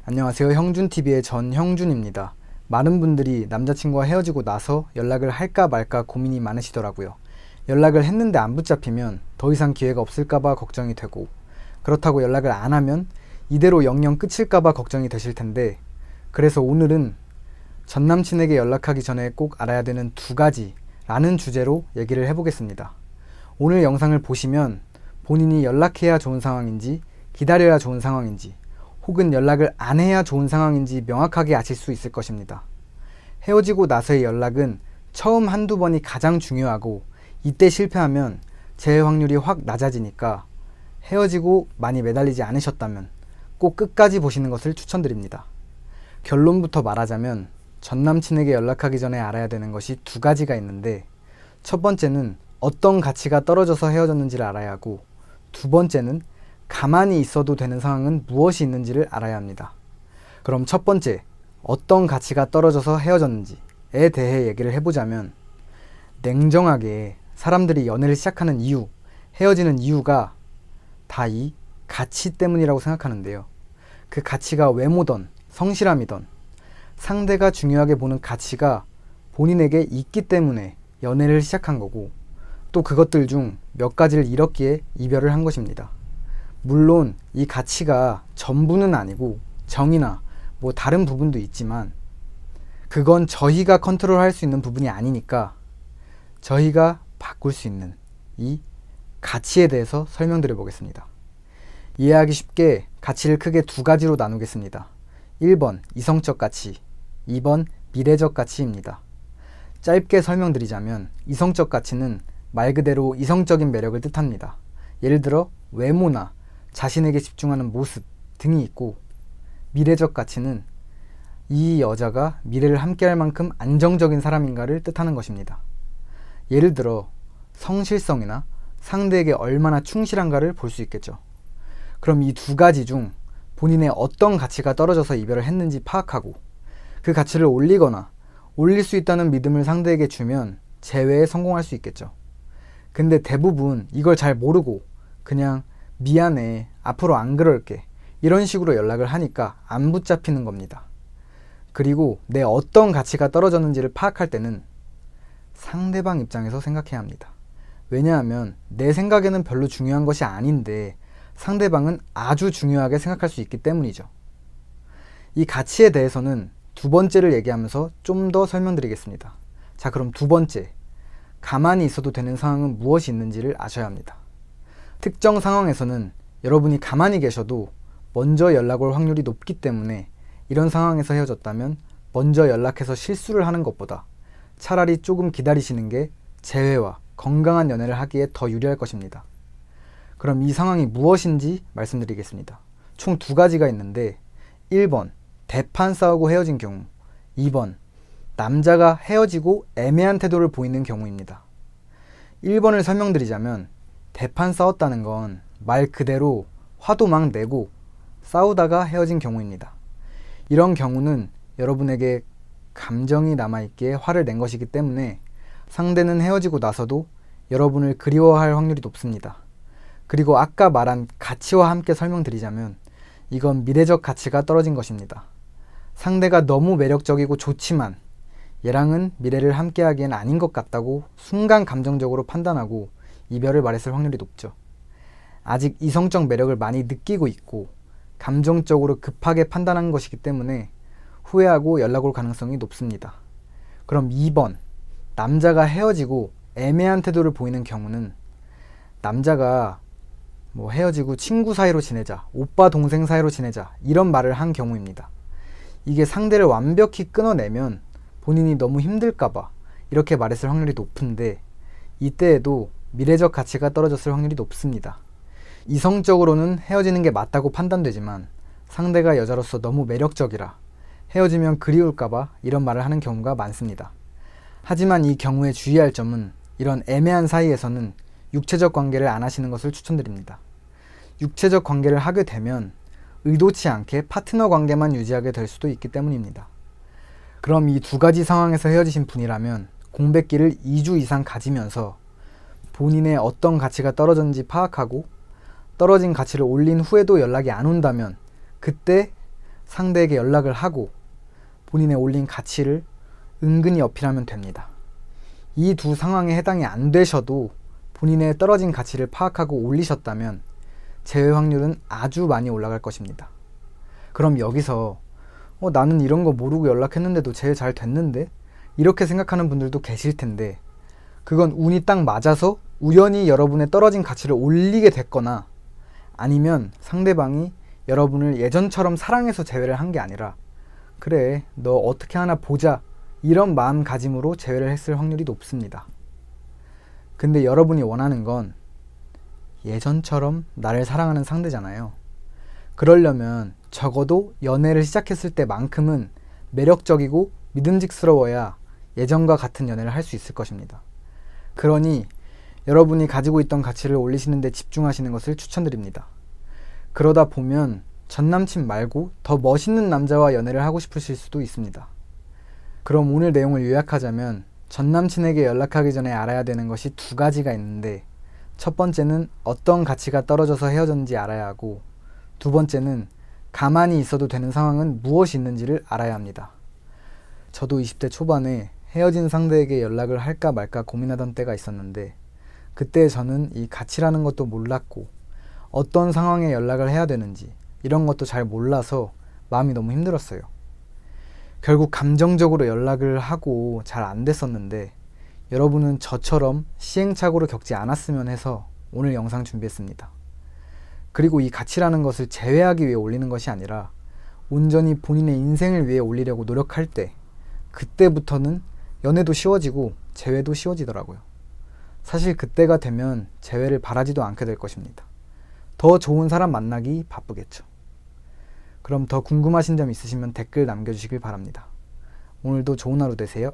안녕하세요. 형준TV의 전형준입니다. 많은 분들이 남자친구와 헤어지고 나서 연락을 할까 말까 고민이 많으시더라고요. 연락을 했는데 안 붙잡히면 더 이상 기회가 없을까봐 걱정이 되고, 그렇다고 연락을 안 하면 이대로 영영 끝일까봐 걱정이 되실 텐데, 그래서 오늘은 전 남친에게 연락하기 전에 꼭 알아야 되는 2가지라는 주제로 얘기를 해보겠습니다. 오늘 영상을 보시면 본인이 연락해야 좋은 상황인지, 기다려야 좋은 상황인지, 혹은 연락을 안 해야 좋은 상황인지 명확하게 아실 수 있을 것입니다. 헤어지고 나서의 연락은 처음 한두 번이 가장 중요하고, 이때 실패하면 재회 확률이 확 낮아지니까 헤어지고 많이 매달리지 않으셨다면 꼭 끝까지 보시는 것을 추천드립니다. 결론부터 말하자면 전 남친에게 연락하기 전에 알아야 되는 것이 2가지가 있는데, 첫 번째는 어떤 가치가 떨어져서 헤어졌는지를 알아야 하고, 두 번째는 가만히 있어도 되는 상황은 무엇이 있는지를 알아야 합니다. 그럼 첫 번째, 어떤 가치가 떨어져서 헤어졌는지에 대해 얘기를 해보자면, 냉정하게 사람들이 연애를 시작하는 이유, 헤어지는 이유가 다 이 가치 때문이라고 생각하는데요. 그 가치가 외모든 성실함이든 상대가 중요하게 보는 가치가 본인에게 있기 때문에 연애를 시작한 거고, 또 그것들 중 몇 가지를 잃었기에 이별을 한 것입니다. 물론 이 가치가 전부는 아니고 정이나 뭐 다른 부분도 있지만, 그건 저희가 컨트롤할 수 있는 부분이 아니니까 저희가 바꿀 수 있는 이 가치에 대해서 설명드려 보겠습니다. 이해하기 쉽게 가치를 크게 2가지로 나누겠습니다. 1번 이성적 가치, 2번 미래적 가치입니다. 짧게 설명드리자면, 이성적 가치는 말 그대로 이성적인 매력을 뜻합니다. 예를 들어 외모나 자신에게 집중하는 모습 등이 있고, 미래적 가치는 이 여자가 미래를 함께할 만큼 안정적인 사람인가를 뜻하는 것입니다. 예를 들어 성실성이나 상대에게 얼마나 충실한가를 볼 수 있겠죠. 그럼 이 2가지 중 본인의 어떤 가치가 떨어져서 이별을 했는지 파악하고, 그 가치를 올리거나 올릴 수 있다는 믿음을 상대에게 주면 재회에 성공할 수 있겠죠. 근데 대부분 이걸 잘 모르고 그냥 미안해, 앞으로 안 그럴게, 이런 식으로 연락을 하니까 안 붙잡히는 겁니다. 그리고 내 어떤 가치가 떨어졌는지를 파악할 때는 상대방 입장에서 생각해야 합니다. 왜냐하면 내 생각에는 별로 중요한 것이 아닌데 상대방은 아주 중요하게 생각할 수 있기 때문이죠. 이 가치에 대해서는 2번째를 얘기하면서 좀 더 설명드리겠습니다. 자, 그럼 2번째, 가만히 있어도 되는 상황은 무엇이 있는지를 아셔야 합니다. 특정 상황에서는 여러분이 가만히 계셔도 먼저 연락 올 확률이 높기 때문에, 이런 상황에서 헤어졌다면 먼저 연락해서 실수를 하는 것보다 차라리 조금 기다리시는 게 재회와 건강한 연애를 하기에 더 유리할 것입니다. 그럼 이 상황이 무엇인지 말씀드리겠습니다. 총 2가지가 있는데, 1번 대판 싸우고 헤어진 경우, 2번 남자가 헤어지고 애매한 태도를 보이는 경우입니다. 1번을 설명드리자면, 대판 싸웠다는 건 말 그대로 화도 막 내고 싸우다가 헤어진 경우입니다. 이런 경우는 여러분에게 감정이 남아있기에 화를 낸 것이기 때문에 상대는 헤어지고 나서도 여러분을 그리워할 확률이 높습니다. 그리고 아까 말한 가치와 함께 설명드리자면, 이건 미래적 가치가 떨어진 것입니다. 상대가 너무 매력적이고 좋지만 얘랑은 미래를 함께하기엔 아닌 것 같다고 순간 감정적으로 판단하고 이별을 말했을 확률이 높죠. 아직 이성적 매력을 많이 느끼고 있고 감정적으로 급하게 판단한 것이기 때문에 후회하고 연락 올 가능성이 높습니다. 그럼 2번, 남자가 헤어지고 애매한 태도를 보이는 경우는, 남자가 뭐 헤어지고 친구 사이로 지내자, 오빠 동생 사이로 지내자, 이런 말을 한 경우입니다. 이게 상대를 완벽히 끊어내면 본인이 너무 힘들까봐 이렇게 말했을 확률이 높은데, 이때에도 미래적 가치가 떨어졌을 확률이 높습니다. 이성적으로는 헤어지는 게 맞다고 판단되지만 상대가 여자로서 너무 매력적이라 헤어지면 그리울까봐 이런 말을 하는 경우가 많습니다. 하지만 이 경우에 주의할 점은, 이런 애매한 사이에서는 육체적 관계를 안 하시는 것을 추천드립니다. 육체적 관계를 하게 되면 의도치 않게 파트너 관계만 유지하게 될 수도 있기 때문입니다. 그럼 이 2가지 상황에서 헤어지신 분이라면 공백기를 2주 이상 가지면서 본인의 어떤 가치가 떨어졌는지 파악하고, 떨어진 가치를 올린 후에도 연락이 안 온다면 그때 상대에게 연락을 하고 본인의 올린 가치를 은근히 어필하면 됩니다. 이 두 상황에 해당이 안 되셔도 본인의 떨어진 가치를 파악하고 올리셨다면 제외 확률은 아주 많이 올라갈 것입니다. 그럼 여기서 나는 이런 거 모르고 연락했는데도 제외 잘 됐는데? 이렇게 생각하는 분들도 계실 텐데, 그건 운이 딱 맞아서 우연히 여러분의 떨어진 가치를 올리게 됐거나, 아니면 상대방이 여러분을 예전처럼 사랑해서 제외를 한 게 아니라 그래 너 어떻게 하나 보자 이런 마음가짐으로 제외를 했을 확률이 높습니다. 근데 여러분이 원하는 건 예전처럼 나를 사랑하는 상대잖아요. 그러려면 적어도 연애를 시작했을 때만큼은 매력적이고 믿음직스러워야 예전과 같은 연애를 할 수 있을 것입니다. 그러니 여러분이 가지고 있던 가치를 올리시는 데 집중하시는 것을 추천드립니다. 그러다 보면 전 남친 말고 더 멋있는 남자와 연애를 하고 싶으실 수도 있습니다. 그럼 오늘 내용을 요약하자면 전 남친에게 연락하기 전에 알아야 되는 것이 두 가지가 있는데, 첫 번째는 어떤 가치가 떨어져서 헤어졌는지 알아야 하고, 두 번째는 가만히 있어도 되는 상황은 무엇이 있는지를 알아야 합니다. 저도 20대 초반에 헤어진 상대에게 연락을 할까 말까 고민하던 때가 있었는데, 그때 저는 이 가치라는 것도 몰랐고 어떤 상황에 연락을 해야 되는지 이런 것도 잘 몰라서 마음이 너무 힘들었어요. 결국 감정적으로 연락을 하고 잘 안 됐었는데, 여러분은 저처럼 시행착오를 겪지 않았으면 해서 오늘 영상 준비했습니다. 그리고 이 가치라는 것을 제외하기 위해 올리는 것이 아니라 온전히 본인의 인생을 위해 올리려고 노력할 때, 그때부터는 연애도 쉬워지고 재회도 쉬워지더라고요. 사실 그때가 되면 재회를 바라지도 않게 될 것입니다. 더 좋은 사람 만나기 바쁘겠죠. 그럼 더 궁금하신 점 있으시면 댓글 남겨주시길 바랍니다. 오늘도 좋은 하루 되세요.